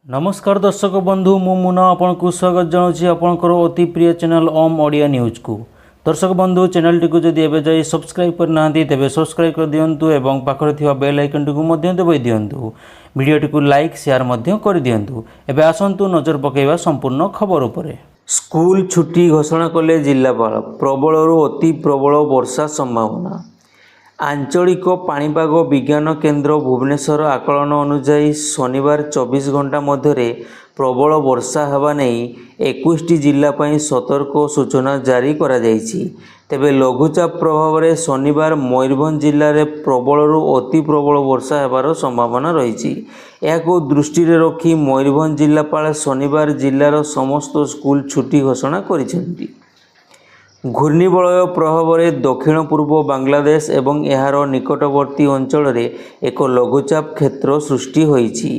नमस्कार दर्शक बंधु मु मुना आपको स्वागत जनाऊँगी आपणकर अति प्रिय चैनल ओम ओडिया न्यूज को। दर्शक बंधु चैनल टी जदि एबे जाई सब्सक्राइब करना तेबे सब्सक्राइब कर दियंतु एवं पाखरे थिबा बेल आइकन टी मध्य दबाई दियंतु। वीडियो टी लाइक शेयर मध्य कर दियंतु। एबे आसंतु नजर पकेइबा संपूर्ण खबर उपरे। स्कूल छुट्टी घोषणा कले जिल्लापाल, प्रबलरू अति प्रबल वर्षा संभावना। आंचलिक पाणीपाग विज्ञान केन्द्र भुवनेश्वर आकलन अनुसार शनिवार 24 घंटा मध्य प्रबल वर्षा होगा नहीं 21 जिला सतर्क सूचना जारी करा जायछि। तेबे लघुचाप प्रभाव में शनिवार मयूरभंज जिले में प्रबलरू अति प्रबल वर्षा होबार संभावना रही। यह दृष्टि रखी मयूरभंज जिलापाल शनिवार जिलार समस्त स्कूल छुट्टी घोषणा करिसेंति। घूर्णिबलय प्रभाव में दक्षिण पूर्व बांग्लादेश एवं यार निकटवर्ती अंचल एक लघुचाप क्षेत्र सृष्टि होईछि।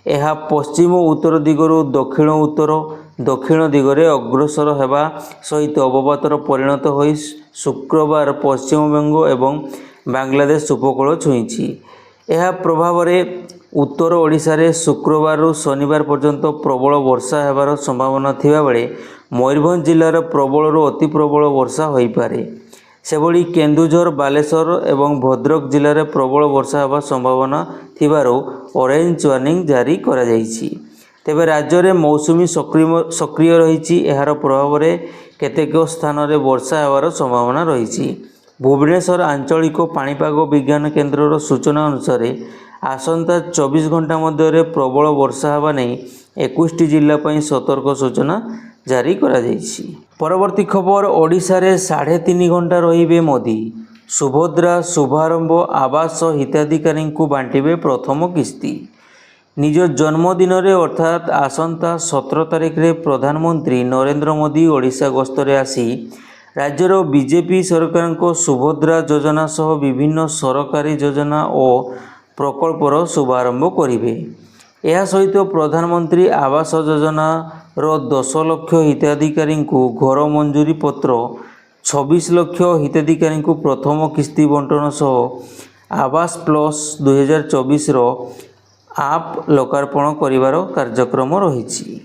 यह पश्चिम उत्तर दिगरू दक्षिण उत्तर दक्षिण दिगरे अग्रसर होगा सहित अवपातर परिणत हो शुक्रवार पश्चिमबंग एवं बांग्लादेश उपकूल छुईछि। यह प्रभाव में उत्तर ओडिशा रे शुक्रवार शनिवार पर्यंत प्रबल वर्षा होबार संभावना थिबा बेले मयूरभंज जिलार प्रबलरू अति प्रबल वर्षा हो पारे। सेभली केन्दुझर बालेश्वर एवं भद्रक जिले में प्रबल वर्षा होगा संभावना थिबारु ऑरेंज वार्निंग जारी करा जायछि। तेबे राज्य में मौसुमी सक्रिय रही। यार प्रभाव में केतेक स्थान में वर्षा होबार संभावना रही। भुवनेश्वर आंचलिक पाणीपाग विज्ञान केन्द्र सूचना अनुसार आसंता 24 घंटा मध्य प्रबल वर्षा होगा नहीं 21 जिला सतर्क सूचना जारी करा जायछि। परवर्ती खबर, ओडिशा रे 3.5 घंटा रहिबे मोदी। सुभद्रा शुभारंभ आवास हिताधिकारी को बांटिबे प्रथम किस्ती। निज जन्मदिन रे अर्थात आसंता 17 तारिख रे प्रधानमंत्री नरेंद्र मोदी ओडिशा गस्तरे आसी राज्यर बीजेपी सरकार को सुभद्रा योजना सह विभिन्न सरकारी योजना और प्रकल्पर शुभारंभ करिवे। यह सहित प्रधानमंत्री आवास योजना रो 10 लाख हिताधिकारी को घर मंजूरी पत्र, 26 लाख हिताधिकारी को प्रथम किस्ती बंटन सह आवास प्लस 2024 रो आप लोकार्पण करिवार कार्यक्रम रही।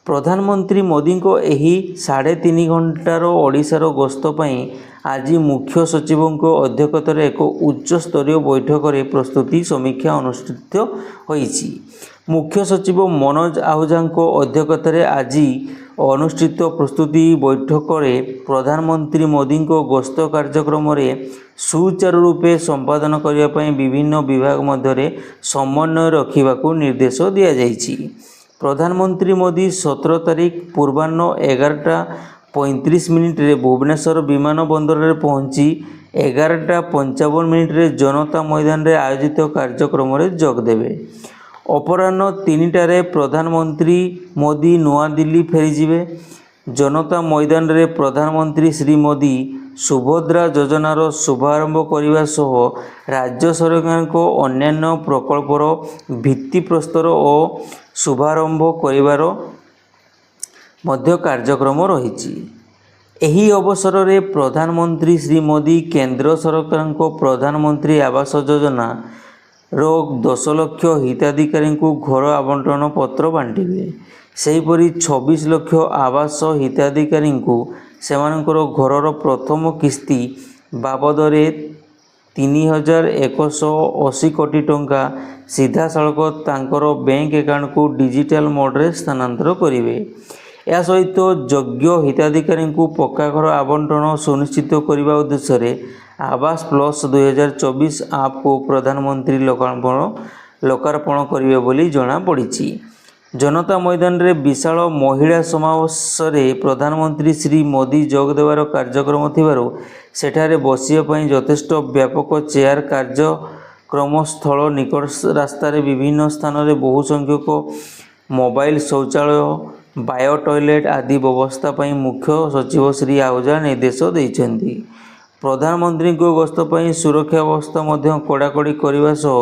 प्रधानमंत्री मोदी को यही 3.5 घंटार ओडिशार गस्त आज मुख्य सचिवों अध्यक्षतार एक उच्च स्तरीय बैठक में प्रस्तुति समीक्षा अनुष्ठित होईछि। मुख्य सचिव मनोज आहूजा अध्यक्षतार आज अनुष्ठित प्रस्तुति बैठक में प्रधानमंत्री मोदी को गस्त कार्यक्रम में सुचारू रूपे संपादन करने विभिन्न विभाग मध्य समन्वय रखा निर्देश दिया जायछि। प्रधानमंत्री मोदी 17 तारिख पूर्वाह्न 11:35 रे भुवनेश्वर विमान बंदर रे पहुंची 11:55 रे जनता मैदान रे आयोजित कार्यक्रम रे जोग देबे। अपराह्न 3टारे प्रधानमंत्री मोदी नवा दिल्ली फेरीजिबे। जनता मैदान रे प्रधानमंत्री श्री मोदी सुभद्रा योजनार शुभारंभ करने सह राज्य सरकार को अन्यान्य प्रकल्पर भित्तिप्रस्तर और शुभारंभ करिवार मध्य कार्यक्रम रही। एही अवसर में प्रधानमंत्री श्री मोदी केंद्र सरकार को प्रधानमंत्री आवास योजना रो 10 लाख हिताधिकारी को घर आवंटन पत्र बांटिबे। सेहीपरि 26 लाख आवास हिताधिकारी को सेमानकर घरर प्रथम किस्ती बाबद 3180 कोटी टंका सीधा सड़क तांकर बैंक अकाउंट को डिजिटल मोड रे स्थानांतर करिवे। या सहित योग्य हिताधिकारी को पक्का घर आवंटन सुनिश्चित करने उद्देश्य आवास प्लस 2024 आप को प्रधानमंत्री लोकार्पण करिवे बोली जणा पड़िछि। जनता मैदान रे विशाल महिला समावेश प्रधानमंत्री श्री मोदी जोग देवार कार्यक्रम थिबारु सेठारे बसिया यथेष्ट व्यापक चेयर कार्यक्रम स्थल निकट रास्तार विभिन्न स्थान में बहु संख्यक मोबाइल शौचालय बायो टॉयलेट आदि व्यवस्था मुख्य सचिव श्री आहूजा निर्देश देइछन्ति। प्रधानमंत्री को गस्त सुरक्षा व्यवस्था कड़ाकड़ी करने सह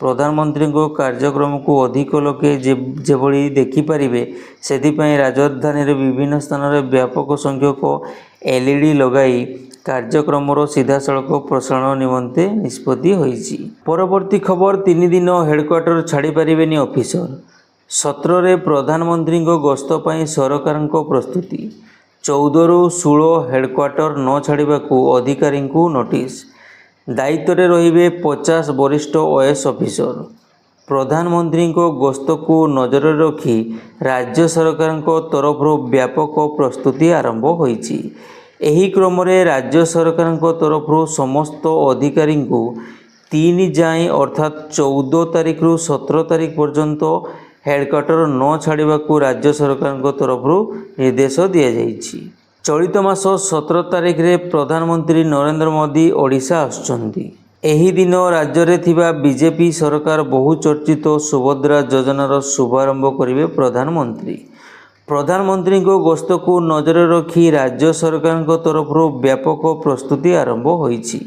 प्रधानमंत्री को कार्यक्रम को अधिक लोके जेभली देखिपारे से राजधानी विभिन्न स्थान में व्यापक संख्यक एलईडी लगाई कार्यक्रम सीधा सड़क प्रसारण निमंते निष्पत्ति होईछि। परवर्ती खबर, 3 दिन हेडक्वार्टर छाड़ी पारिबेनी ऑफिसर। 17 प्रधानमंत्री गस्त पर सरकार प्रस्तुति 14 ରୁ 16 हेडक्वार्टर न छाड़ा अधिकारी नोटिस दायित्व रे रहिबे 50 वरिष्ठ ओएस ऑफिसर। प्रधानमंत्री गस्त को नजर रखी राज्य सरकार तरफ व्यापक प्रस्तुति आरंभ होईची। एही क्रम रे राज्य सरकार तरफ समस्त अधिकारी 3 जाए अर्थात 14 तारीख रु 17 तारीख पर्यंत हेडक्वार्टर न छाड़ा राज्य सरकार तरफ निर्देश दि जाइछि। चलित मास 17 तारीख रे प्रधानमंत्री नरेंद्र मोदी ओडिशा आसुचंती। एही दिन राज्य रे थिबा बीजेपी सरकार बहुचर्चित सुभद्रा योजनार शुभारंभ करिवे प्रधानमंत्री। प्रधानमंत्री गस्त को नजर रखी राज्य सरकार तरफ व्यापक प्रस्तुति आरंभ होईछि।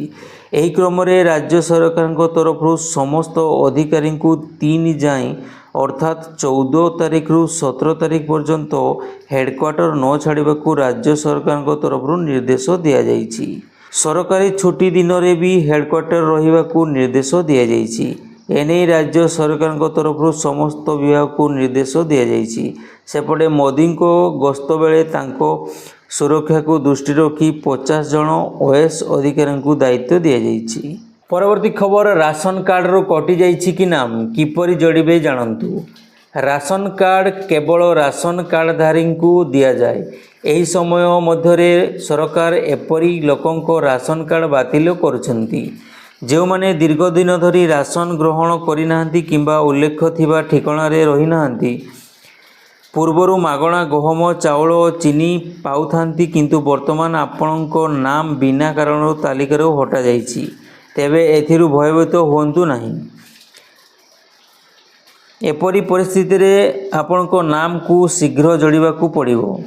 एही क्रम रे राज्य सरकार तरफ समस्त अधिकारी 3 जाए अर्थात 14 तारीख रु 17 तारीख पर्यंत हेडक्वार्टर न छाड़ा राज्य सरकार तरफ निर्देश दि जाइछि। सरकारी छुट्टी दिन रे भी हेडक्वार्टर रहिबाकू निर्देश दि जाइछि। एने राज्य सरकार तरफ समस्त विभाग को निर्देश दि जाइछि। सेपटे मोदी को गस्त बेले तांको सुरक्षा को दृष्टि रखी 50 जन ओएस अधिकारी को दायित्व दि जाइछि। परवर्ती खबर राशन कार्ड रो कटि जाइछि कि नाम किपरि जोड़िबे जानंतु। राशन कार्ड केवल राशन कार्डधारी को दिया जाए। एही समय मध्यरे सरकार एपरी लोकंको राशन कार्ड बातिल करुछंती जो माने दीर्घ दिन धरी राशन ग्रहण करिनाहांती किंबा उल्लेख थिबा ठिकाना रे रही नाहांती। पूर्वरु मागणा गहम चाउल चीनी पाउथांती किंतु वर्तमान आपणको नाम बिना कारण तालिकारु हटा जाइछि। तेबे एथिरु भयभीत हुअन्तु नाही। एपरी परिस्थिति रे आपणको नाम को शीघ्र जोड़िबा को पड़िबो।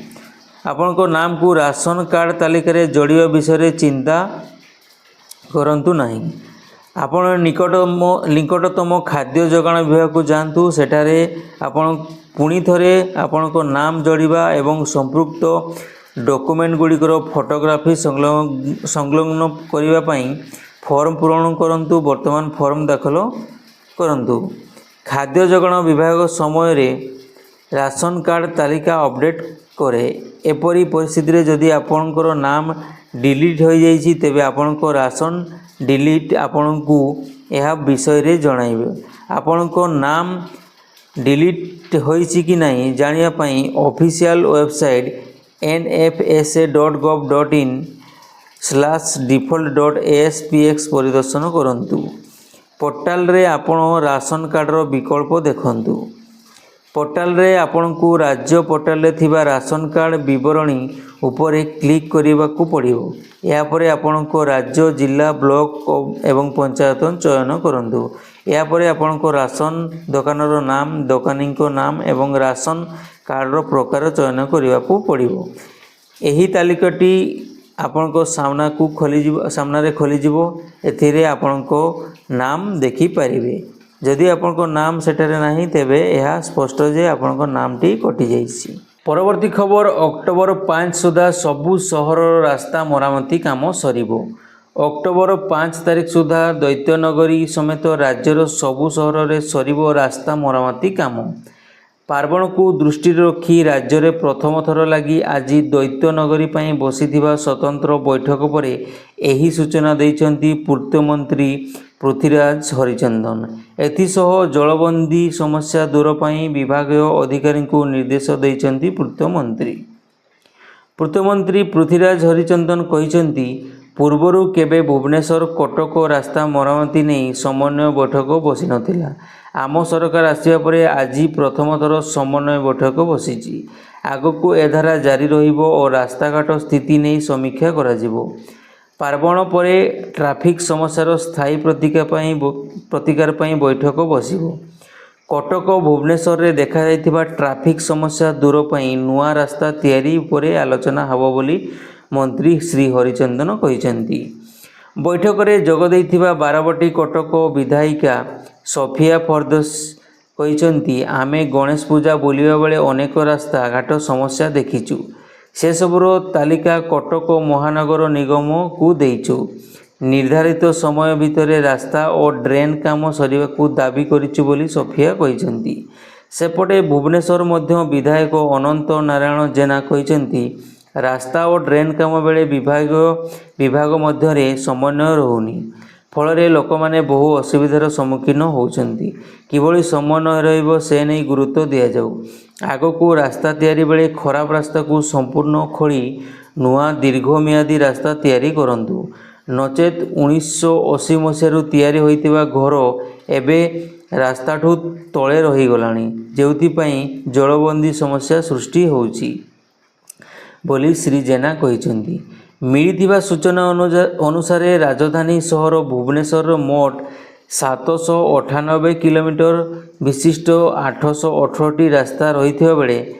आपणको नाम को राशन कार्ड तालिका रे जोड़िबा विषय चिंता करंतु नाही। आपण निकटतम खाद्य जोगाण विभाग को जांतु। सेठारे आपण पुणी थरे आपणको नाम जोड़िबा एवं संपृक्त डॉक्यूमेंट गुड़िकर फोटोग्राफी संलग्न करिबा पई फॉर्म पूरण करंतु। वर्तमान फॉर्म दाखल करंतु। खाद्य जोगाण विभाग समय रे राशन कार्ड तालिका अपडेट करे। एपरी परिस्थिति रे जदि आपणकर नाम डिलीट हो जाइछि तेबे आपणको राशन डिलीट आपणको यह विषय रे जणाइबे। आपणको नाम डिलीट होइछि कि नहीं जानिया पई ऑफिशियल वेबसाइट nfsa.gov.in/default.aspx परिदर्शन करंतु। पोर्टाल रे आपण राशन कार्ड रो विकल्प देखंतु। पोर्टाल रे आपण को राज्य पोर्टाल रे थिबा राशन कार्ड विवरणी उपरे क्लिक करिबा को पड़िबो। या परे आपण को राज्य जिला ब्लॉक एवं पंचायत चयन करंतु। या परे आपण को राशन दुकानर नाम दुकानी को नाम एवं राशन कार्ड रो प्रकार चयन करिबा को पड़िबो। एही तालिकाटी आपण को सामना को खोली जिवो। एथिरे आपण को नाम देखि पारिबे। जदि आपण को नाम सेठारे नाही तेबे यह स्पष्ट जे आपण को नामटी कटि जाइछि। परवर्ती खबर अक्टोबर 5 सुधा सबु सहर रास्ता मरामती काम सरिबो। अक्टोबर 5 तारीख सुधा दैत्यनगरी समेत राज्यर सबु सहर रे सरिबो रास्ता मरामती काम। पार्वण को दृष्टि रखी राज्य रे प्रथम थर लगी आज दैत्यनगरी पई बसिथिबा स्वतंत्र बैठक परे एही सूचना दैछंती पूर्त मंत्री पृथ्वीराज हरिचंदन। एथिसह जलबंदी समस्या दूर पई विभागीय अधिकारी को निर्देश दैछंती पूर्तमंत्री पृथ्वीराज हरिचंदन कहिसंती पूर्वरु केबे भुवनेश्वर कटक रास्ता मरामती नहीं समन्वय बैठक बसी नथिला। आम सरकार आसिया परे आज प्रथम थर समन्वय बैठक बसीची। आगको ए धारा जारी रहिबो और रास्ताघाट स्थिति नहीं समीक्षा कराजिबो। पार्वण परे ट्राफिक समस्यार स्थायी प्रतिकार पई बैठक बसिबो। कटक भुवनेश्वर रे देखा जाइथिबा ट्राफिक समस्या दूर पई नुआ रास्ता तैयारी उपरे आलोचना हबो बोली मंत्री श्री हरिचंदन कहिसंती। बैठक रे जोग दैथिबा बारबटी कटक विधायिका सफिया फरदोस कहिसंती आमे गणेश पूजा बुलिबा बेले अनेक रास्ता घाट समस्या देखिचु। से सबुर तालिका कटक महानगर निगम को देइछु। निर्धारित समय भितर रास्ता और ड्रेन काम सरिबा को दाबी करिछु बोली सफिया कहिसंती। सेपटे भुवनेश्वर मध्य विधायक अनंत नारायण जेना कहिसेंती रास्ता और ड्रेन काम बेले विभाग मध्य समन्वय रहुनी फल लोक मैंने बहु असुविधार सम्मुखीन होती किभली समन्वय रहिबो से नहीं गुरुत्व दि जाऊ आग को रास्ता तैयारी बेले खराब रास्ता को संपूर्ण खोली नुआ दीर्घमियादी रास्ता तैयारी करंतु नचेत 1980 मसीह तैयारी होइतिबा घर एबे रास्ताठू तले रहीगलानी जेउथिपाई जलबंदी समस्या सृष्टि होउची बोली श्री जेना कहिसेंती। मिलिथिबा सूचना अनुसार राजधानी सहर भुवनेश्वर मोट 798 किलोमीटर विशिष्ट 818 रास्ता रही बेले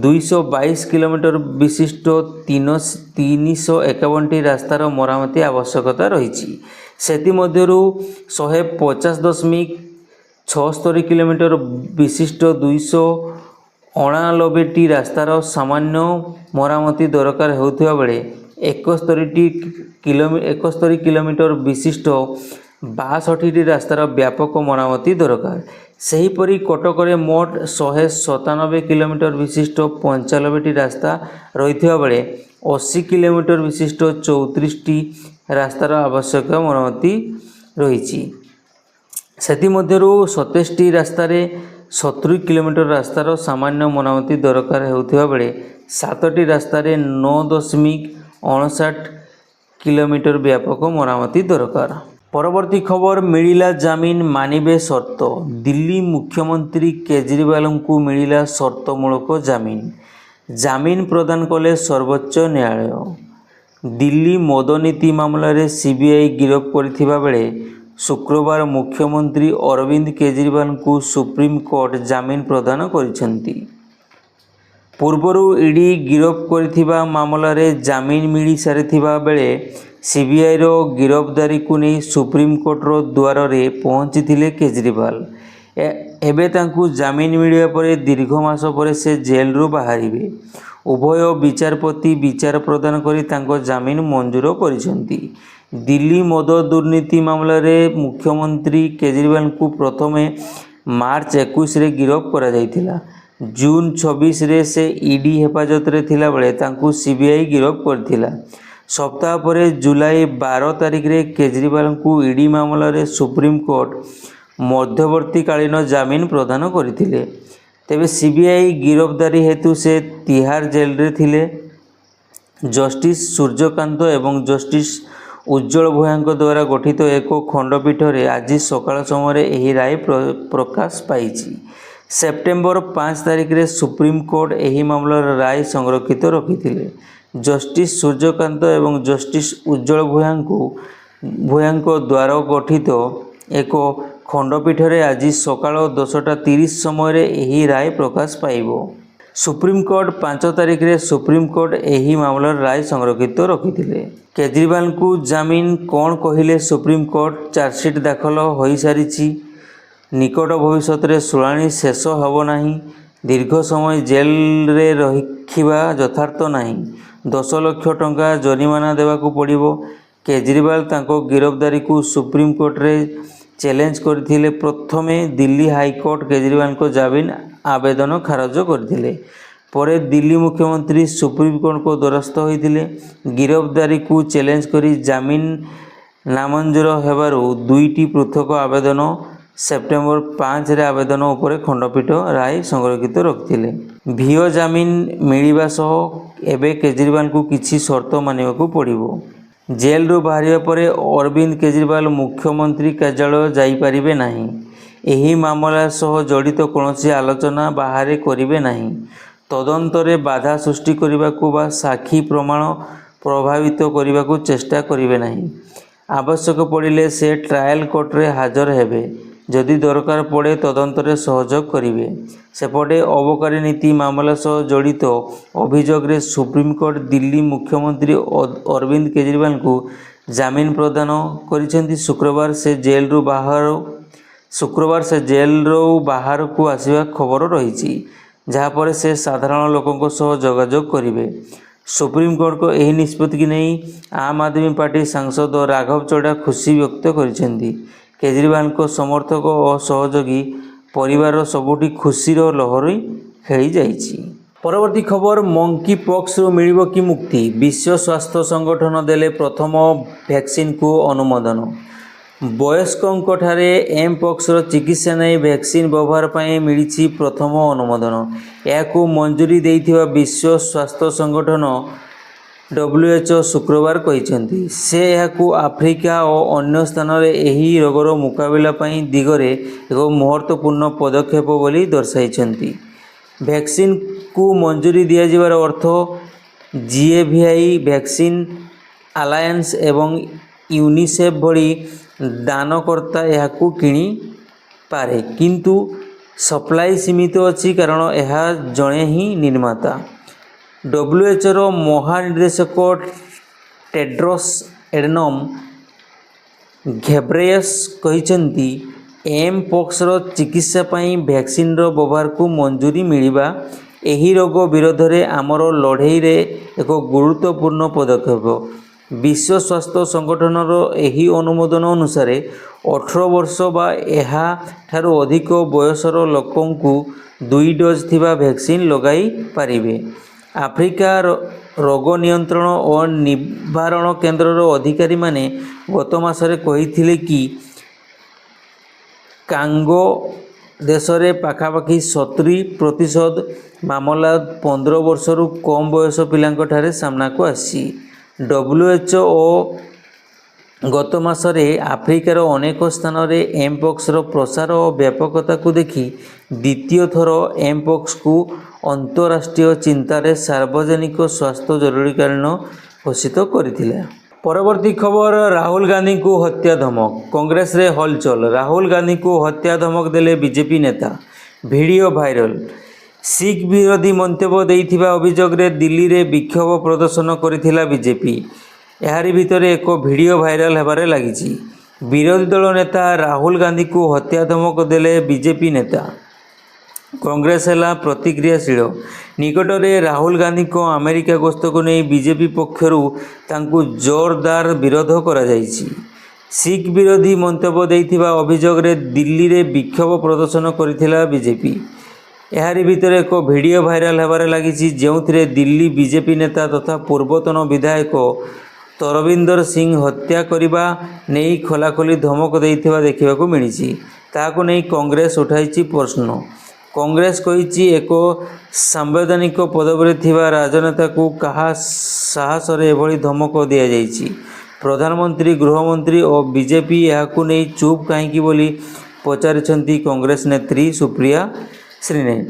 222 किलोमीटर विशिष्ट 351 रास्तार मरामती आवश्यकता रही सेमध्यरु 150.76 किलोमीटर विशिष्ट 289 रास्तार सामान्य मरामती दरकार होता बेले 71 किलोमीटर विशिष्ट 62 रास्तार व्यापक मरामती दरकार। सेहीपरि कटकरे मोट 197 किलोमीटर विशिष्ट 95 रास्ता रही बेले 80 किलोमीटर विशिष्ट 34 रास्तार आवश्यक मरामती रही सेमध्यरु 27 रास्तार 70 किलोमीटर रास्तार सामान्य मरामती दरकार होता बेले 7टी रास्तार 9.59 किलोमीटर व्यापक मरामती दरकार। परवर्ती खबर मिलिला जामिन मानिबे शर्त दिल्ली मुख्यमंत्री केजरीवाल को मिलिला शर्तमूलक जामिन प्रदान कले सर्वोच्च न्यायालय। दिल्ली मदनीति मामलें सीबीआई गिरफ करथिबा बेले शुक्रवार मुख्यमंत्री अरविंद केजरीवाल को सुप्रीम कोर्ट जामिन प्रदान करिसेंती। पूर्वरु ईडी गिरफ करथिबा मामलें जामिन मिली सारिथिबा बेले सीबीआई रो गिरफ्तारी को नहीं सुप्रीम कोर्टर द्वार रे पहुँची केजरीवाल एबे तांकु जामिन मिलिबा परे दीर्घ मास परे से जेल रु बाहरिबे। उभय विचारपति विचार प्रदान करी तांको जामिन मंजूर करिसेंती। दिल्ली मद दुर्नीति मामलें मुख्यमंत्री केजरीवाल को प्रथमे मार्च 21 रे गिरफ करा जायतिला। जून 26 रे से ईडी हेफाजत रे थिला बेले तांकु सीबीआई गिरफ करथिला। सप्ताह पर जुलाई 12 तारिख रे केजरीवाल को ईडी मामलें सुप्रीम कोर्ट मध्यवर्तीकालीन जामिन प्रदान करथिले। तेबे सीबीआई गिरफ्तारी हेतु से तिहार जेल रे थिले। जस्टिस सूर्यकांत एवं जस्टिस उज्जवल भूयां द्वारा गठित एक खंडपीठ रे आज सकाळ समय यही राय प्रकाश पाई। सेप्टेम्बर 5 तारिख रे सुप्रीम कोर्ट यही मामलार राय संरक्षित रखिथिले। जस्टिस सूर्यकांत एवं जस्टिस उज्जवल भूयां द्वारा गठित एक खंडपीठ रे आज सकाळ 10:30 समय यही राय प्रकाश पाइबो। सुप्रीम कोर्ट 5 तारिख रे सुप्रीम कोर्ट यही मामलार राय संरक्षित रखिथिले। केजरीवाल को जामिन कौन कहिले सुप्रीम कोर्ट चार्जसीट दाखल हो सारी निकट भविष्य में शुणाणी शेष होब नहीं। दीर्घ समय जेल रे रखिबा यथार्थ नहीं। 10 लाख टंका जरिमाना देवाकू पड़िबो। केजरीवाल तांको गिरफ्तारी को सुप्रीम कोर्ट रे चैलेंज करथिले। प्रथमे दिल्ली हाईकोर्ट केजरीवाल को जामिन आवेदन खारज करथिले। परे दिल्ली मुख्यमंत्री सुप्रीम कोर्ट को द्वारस्थ होइथिले। गिरफ्तारी को चैलेंज करी जामिन नामंजूर हेबारु 2टी पृथक आवेदन सेप्टेम्बर 5 रे आवेदन उपरे खंडपीठ राय संरक्षित रखिथिले। भिओ जामिन मिलिबा सह एबे केजरीवाल को किछि शर्त मानिबाकू पड़िबो। जेल रु बाहरिबा परे अरविंद केजरीवाल मुख्यमंत्री कार्यालय जाई पारिबे नाही। एही मामला सह जड़ित कौनसी आलोचना बाहर करिबे नाही। तदंतरे बाधा सृष्टि करने बा साक्षी प्रमाण प्रभावित करने को चेष्टा करिबे नाही। आवश्यक पड़िले से ट्रायल कोर्ट रे हाजर हेबे। जदि दरकार पड़े तदंतरे सहयोग करिवे। सेपटे अबकारी नीति मामला सह जड़ित अभियोग रे सुप्रीम कोर्ट दिल्ली मुख्यमंत्री अरविंद केजरीवाल को जामिन प्रदान करिसेंती। शुक्रवार से जेल रु बाहर को आसिबा खबर रही जहाँपर से साधारण लोकों सह जोगाजोग करेंगे। सुप्रीम कोर्ट को यही निष्पत्ति की नहीं आम आदमी पार्टी सांसद राघव चड्डा खुशी व्यक्त करिसेंती। केजरीवाल को समर्थक और सहयोगी ପରିବାରର ସବୁଠି ଖୁସିର ଲହରୀ ଖେଳି ଯାଇଛି। ପରବର୍ତ୍ତୀ ଖବର, ମଙ୍କି ପକ୍ସରୁ ମିଳିବ କି ମୁକ୍ତି? ବିଶ୍ୱ ସ୍ୱାସ୍ଥ୍ୟ ସଂଗଠନ ଦେଲେ ପ୍ରଥମ ଭ୍ୟାକ୍ସିନ୍କୁ ଅନୁମୋଦନ। ବୟସ୍କଙ୍କଠାରେ ଏମ୍ପକ୍ସର ଚିକିତ୍ସା ନେଇ ଭ୍ୟାକ୍ସିନ୍ ବ୍ୟବହାର ପାଇଁ ମିଳିଛି ପ୍ରଥମ ଅନୁମୋଦନ। ଏହାକୁ ମଞ୍ଜୁରି ଦେଇଥିବା ବିଶ୍ୱ ସ୍ୱାସ୍ଥ୍ୟ ସଂଗଠନ WHO ଶୁକ୍ରବାର କହିଛନ୍ତି ସେ ଏହାକୁ ଆଫ୍ରିକା ଓ ଅନ୍ୟ ସ୍ଥାନରେ ଏହି ରୋଗର ମୁକାବିଲା ପାଇଁ ଦିଗରେ ଏକ ମହତ୍ତ୍ୱପୂର୍ଣ୍ଣ ପଦକ୍ଷେପ ବୋଲି ଦର୍ଶାଇଛନ୍ତି। ଭ୍ୟାକ୍ସିନ୍କୁ ମଞ୍ଜୁରି ଦିଆଯିବାର ଅର୍ଥ GAVI ଭ୍ୟାକ୍ସିନ୍ ଆଲାଏନ୍ସ ଏବଂ ୟୁନିସେଫ୍ ଭଳି ଦାନକର୍ତ୍ତା ଏହାକୁ କିଣିପାରେ, କିନ୍ତୁ ସପ୍ଲାଇ ସୀମିତ ଅଛି କାରଣ ଏହା ଜଣେ ହିଁ ନିର୍ମାତା। WHOର ମହାନିର୍ଦ୍ଦେଶକ ଟେଡ୍ରସ୍ ଏଡନମ୍ ଘେବ୍ରେୟେସସ୍ କହିଛନ୍ତି ଏମ୍ପକ୍ସର ଚିକିତ୍ସା ପାଇଁ ଭ୍ୟାକ୍ସିନ୍ର ବ୍ୟବହାରକୁ ମଞ୍ଜୁରି ମିଳିବା ଏହି ରୋଗ ବିରୋଧରେ ଆମର ଲଢ଼େଇରେ ଏକ ଗୁରୁତ୍ୱପୂର୍ଣ୍ଣ ପଦକ୍ଷେପ। ବିଶ୍ୱ ସ୍ୱାସ୍ଥ୍ୟ ସଂଗଠନର ଏହି ଅନୁମୋଦନ ଅନୁସାରେ 18 ବର୍ଷ ବା ଏହାଠାରୁ ଅଧିକ ବୟସର ଲୋକଙ୍କୁ 2 ଡୋଜ୍ ଥିବା ଭ୍ୟାକ୍ସିନ୍ ଲଗାଇ ପାରିବେ। ଆଫ୍ରିକା ରୋଗ ନିୟନ୍ତ୍ରଣ ଓ ନିବାରଣ କେନ୍ଦ୍ରର ଅଧିକାରୀମାନେ ଗତ ମାସରେ କହିଥିଲେ କି କଙ୍ଗୋ ଦେଶରେ ପାଖାପାଖି 70% ମାମଲା 15 ବର୍ଷରୁ କମ୍ ବୟସ ପିଲାଙ୍କଠାରେ ସାମ୍ନାକୁ ଆସିଛି। WHO ଗତ ମାସରେ ଆଫ୍ରିକାର ଅନେକ ସ୍ଥାନରେ ଏମ୍ପକ୍ସର ପ୍ରସାର ଓ ବ୍ୟାପକତାକୁ ଦେଖି ଦ୍ୱିତୀୟ ଥର ଏମ୍ପକ୍ସକୁ ଅନ୍ତରାଷ୍ଟ୍ରୀୟ ଚିନ୍ତାରେ ସାର୍ବଜନିକ ସ୍ୱାସ୍ଥ୍ୟ ଜରୁରୀକାଳୀନ ଘୋଷିତ କରିଥିଲା। ପରବର୍ତ୍ତୀ ଖବର, ରାହୁଲ ଗାନ୍ଧୀଙ୍କୁ ହତ୍ୟା ଧମକ। କଂଗ୍ରେସରେ ହଲଚଲ। ରାହୁଲ ଗାନ୍ଧୀଙ୍କୁ ହତ୍ୟା ଧମକ ଦେଲେ ବିଜେପି ନେତା। Video viral. ଶିଖ ବିରୋଧୀ ମନ୍ତବ୍ୟ ଦେଇଥିବା ଅଭିଯୋଗରେ ଦିଲ୍ଲୀରେ ବିକ୍ଷୋଭ ପ୍ରଦର୍ଶନ କରିଥିଲା ବିଜେପି। ଏହାରି ଭିତରେ ଏକ ଭିଡ଼ିଓ ଭାଇରାଲ ହେବାରେ ଲାଗିଛି। ବିରୋଧୀ ଦଳ ନେତା ରାହୁଲ ଗାନ୍ଧୀଙ୍କୁ ହତ୍ୟା ଧମକ ଦେଲେ ବିଜେପି ନେତା। କଂଗ୍ରେସ ହେଲା ପ୍ରତିକ୍ରିୟାଶୀଳ। ନିକଟରେ ରାହୁଲ ଗାନ୍ଧୀଙ୍କ ଆମେରିକା ଗସ୍ତକୁ ନେଇ ବିଜେପି ପକ୍ଷରୁ ତାଙ୍କୁ ଜୋରଦାର ବିରୋଧ କରାଯାଇଛି। ଶିଖ ବିରୋଧୀ ମନ୍ତବ୍ୟ ଦେଇଥିବା ଅଭିଯୋଗରେ ଦିଲ୍ଲୀରେ ବିକ୍ଷୋଭ ପ୍ରଦର୍ଶନ କରିଥିଲା ବିଜେପି। ଏହାରି ଭିତରେ ଏକ ଭିଡ଼ିଓ ଭାଇରାଲ ହେବାରେ ଲାଗିଛି ଯେଉଁଥିରେ ଦିଲ୍ଲୀ ବିଜେପି ନେତା ତଥା ପୂର୍ବତନ ବିଧାୟକ ତରବିନ୍ଦର ସିଂ ହତ୍ୟା କରିବା ନେଇ ଖୋଲାଖୋଲି ଧମକ ଦେଇଥିବା ଦେଖିବାକୁ ମିଳିଛି। ତାହାକୁ ନେଇ କଂଗ୍ରେସ ଉଠାଇଛି ପ୍ରଶ୍ନ। କଂଗ୍ରେସ କହିଛି ଏକ ସାମ୍ବିଧାନିକ ପଦବୀରେ ଥିବା ରାଜନେତାକୁ କାହା ସାହସରେ ଏଭଳି ଧମକ ଦିଆଯାଇଛି? ପ୍ରଧାନମନ୍ତ୍ରୀ, ଗୃହମନ୍ତ୍ରୀ ଓ ବିଜେପି ଏହାକୁ ନେଇ ଚୁପ୍ କାହିଁକି ବୋଲି ପଚାରିଛନ୍ତି କଂଗ୍ରେସ ନେତ୍ରୀ ସୁପ୍ରିୟା ଶ୍ରୀନେତ।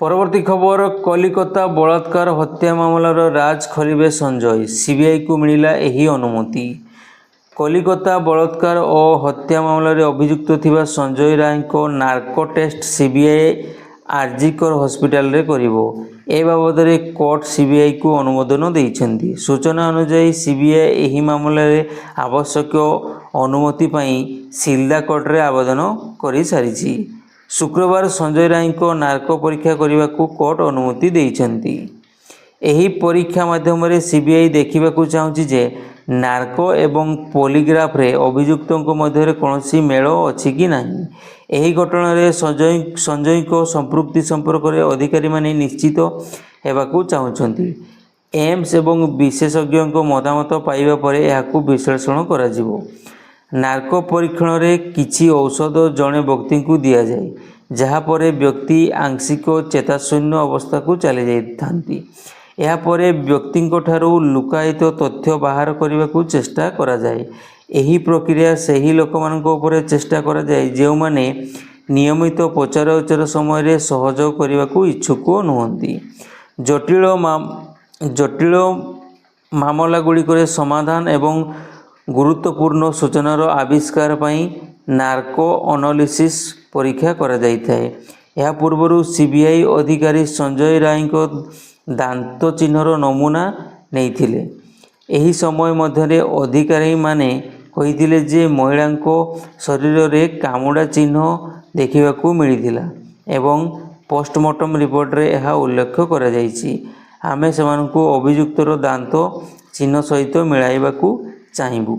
ପରବର୍ତ୍ତୀ ଖବର, କଲିକତା ବଳାତ୍କାର ହତ୍ୟା ମାମଲାର ରାଜ ଖୋଲିବେ ସଞ୍ଜୟ। ସିବିଆଇକୁ ମିଳିଲା ଏହି ଅନୁମତି। କଲିକତା ବଳାତ୍କାର ଓ ହତ୍ୟା ମାମଲାରେ ଅଭିଯୁକ୍ତ ଥିବା ସଞ୍ଜୟ ରାୟଙ୍କ ନାର୍କୋ ଟେଷ୍ଟ ସିବିଆଇ ଆର୍ଜିକର ହସ୍ପିଟାଲରେ କରିବ। ଏ ବାବଦରେ କୋର୍ଟ ସିବିଆଇକୁ ଅନୁମୋଦନ ଦେଇଛନ୍ତି। ସୂଚନା ଅନୁଯାୟୀ ସିବିଆଇ ଏହି ମାମଲାରେ ଆବଶ୍ୟକ ଅନୁମତି ପାଇଁ ସିଲଦା କୋର୍ଟରେ ଆବେଦନ କରିସାରିଛି। ଶୁକ୍ରବାର ସଞ୍ଜୟ ରାୟଙ୍କ ନାର୍କୋ ପରୀକ୍ଷା କରିବାକୁ କୋର୍ଟ ଅନୁମତି ଦେଇଛନ୍ତି। ଏହି ପରୀକ୍ଷା ମାଧ୍ୟମରେ ସିବିଆଇ ଦେଖିବାକୁ ଚାହୁଁଛି ଯେ ନାର୍କୋ ଏବଂ ପଲିଗ୍ରାଫରେ ଅଭିଯୁକ୍ତଙ୍କ ମଧ୍ୟରେ କୌଣସି ମେଳ ଅଛି କି ନାହିଁ। ଏହି ଘଟଣାରେ ସଞ୍ଜୟଙ୍କ ସମ୍ପୃକ୍ତି ସମ୍ପର୍କରେ ଅଧିକାରୀମାନେ ନିଶ୍ଚିତ ହେବାକୁ ଚାହୁଁଛନ୍ତି। ଏମ୍ସ ଏବଂ ବିଶେଷଜ୍ଞଙ୍କ ମତାମତ ପାଇବା ପରେ ଏହାକୁ ବିଶ୍ଳେଷଣ କରାଯିବ। ନାର୍କୋ ପରୀକ୍ଷଣରେ କିଛି ଔଷଧ ଜଣେ ବ୍ୟକ୍ତିଙ୍କୁ ଦିଆଯାଏ, ଯାହାପରେ ବ୍ୟକ୍ତି ଆଂଶିକ ଚେତାଶୂନ୍ୟ ଅବସ୍ଥାକୁ ଚାଲିଯାଇଥାନ୍ତି। ଏହାପରେ ବ୍ୟକ୍ତିଙ୍କଠାରୁ ଲୁକାୟିତ ତଥ୍ୟ ବାହାର କରିବାକୁ ଚେଷ୍ଟା କରାଯାଏ। ଏହି ପ୍ରକ୍ରିୟା ସେହି ଲୋକମାନଙ୍କ ଉପରେ ଚେଷ୍ଟା କରାଯାଏ ଯେଉଁମାନେ ନିୟମିତ ପଚରାଉଚରା ସମୟରେ ସହଯୋଗ କରିବାକୁ ଇଚ୍ଛୁକ ନୁହନ୍ତି। ଜଟିଳ ମାମଲାଗୁଡ଼ିକରେ ସମାଧାନ ଏବଂ ଗୁରୁତ୍ୱପୂର୍ଣ୍ଣ ସୂଚନାର ଆବିଷ୍କାର ପାଇଁ ନାର୍କୋ ଆନାଲିସିସ୍ ପରୀକ୍ଷା କରାଯାଇଥାଏ। ଏହା ପୂର୍ବରୁ ସିବିଆଇ ଅଧିକାରୀ ସଞ୍ଜୟ ରାୟଙ୍କ ଦାନ୍ତ ଚିହ୍ନର ନମୁନା ନେଇଥିଲେ। ଏହି ସମୟ ମଧ୍ୟରେ ଅଧିକାରୀମାନେ କହିଥିଲେ ଯେ ମହିଳାଙ୍କ ଶରୀରରେ କାମୁଡ଼ା ଚିହ୍ନ ଦେଖିବାକୁ ମିଳିଥିଲା ଏବଂ ପୋଷ୍ଟମର୍ଟମ ରିପୋର୍ଟରେ ଏହା ଉଲ୍ଲେଖ କରାଯାଇଛି। ଆମେ ସେମାନଙ୍କୁ ଅଭିଯୁକ୍ତର ଦାନ୍ତ ଚିହ୍ନ ସହିତ ମିଳାଇବାକୁ ଚାହିଁବୁ।